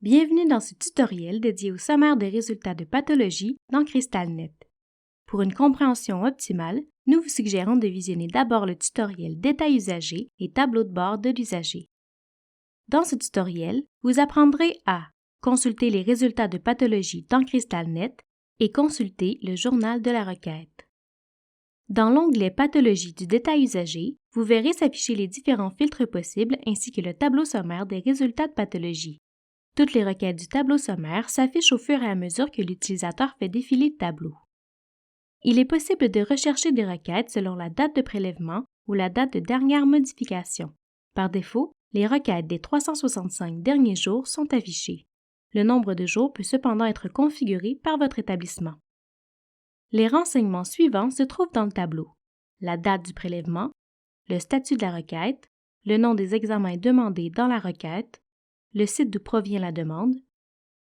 Bienvenue dans ce tutoriel dédié au sommaire des résultats de pathologie dans CrystalNet. Pour une compréhension optimale, nous vous suggérons de visionner d'abord le tutoriel Détails usagers et tableau de bord de l'usager. Dans ce tutoriel, vous apprendrez à consulter les résultats de pathologie dans CrystalNet et consulter le journal de la requête. Dans l'onglet Pathologie du détail usager, vous verrez s'afficher les différents filtres possibles ainsi que le tableau sommaire des résultats de pathologie. Toutes les requêtes du tableau sommaire s'affichent au fur et à mesure que l'utilisateur fait défiler le tableau. Il est possible de rechercher des requêtes selon la date de prélèvement ou la date de dernière modification. Par défaut, les requêtes des 365 derniers jours sont affichées. Le nombre de jours peut cependant être configuré par votre établissement. Les renseignements suivants se trouvent dans le tableau: la date du prélèvement, le statut de la requête, le nom des examens demandés dans la requête, le site d'où provient la demande,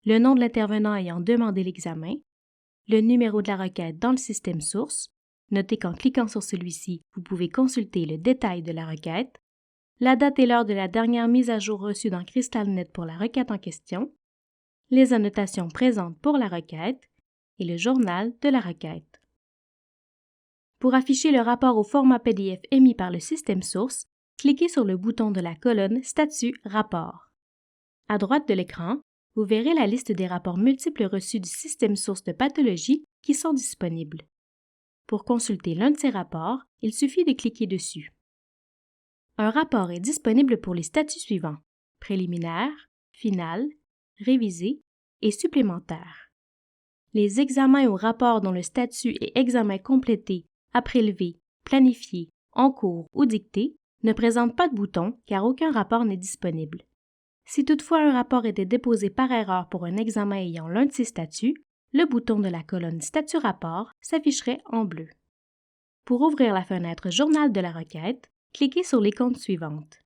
le nom de l'intervenant ayant demandé l'examen, le numéro de la requête dans le système source. Notez qu'en cliquant sur celui-ci, vous pouvez consulter le détail de la requête, la date et l'heure de la dernière mise à jour reçue dans CrystalNet pour la requête en question, les annotations présentes pour la requête et le journal de la requête. Pour afficher le rapport au format PDF émis par le système source, cliquez sur le bouton de la colonne Statut Rapport. À droite de l'écran, vous verrez la liste des rapports multiples reçus du système source de pathologie qui sont disponibles. Pour consulter l'un de ces rapports, il suffit de cliquer dessus. Un rapport est disponible pour les statuts suivants: préliminaire, final, révisé et supplémentaire. Les examens ou rapports dont le statut est examen complété, à prélever, planifié, en cours ou dicté ne présentent pas de bouton car aucun rapport n'est disponible. Si toutefois un rapport était déposé par erreur pour un examen ayant l'un de ces statuts, le bouton de la colonne Statut Rapport s'afficherait en bleu. Pour ouvrir la fenêtre Journal de la requête, cliquez sur l'icône suivante.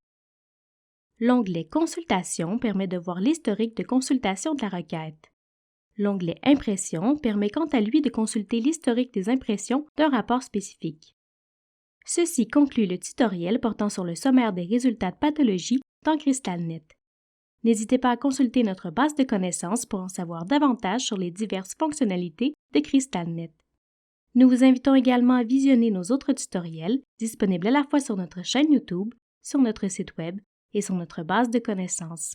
L'onglet Consultation permet de voir l'historique de consultation de la requête. L'onglet Impression permet quant à lui de consulter l'historique des impressions d'un rapport spécifique. Ceci conclut le tutoriel portant sur le sommaire des résultats de pathologie dans CrystalNet. N'hésitez pas à consulter notre base de connaissances pour en savoir davantage sur les diverses fonctionnalités de CrystalNet. Nous vous invitons également à visionner nos autres tutoriels disponibles à la fois sur notre chaîne YouTube, sur notre site Web et sur notre base de connaissances.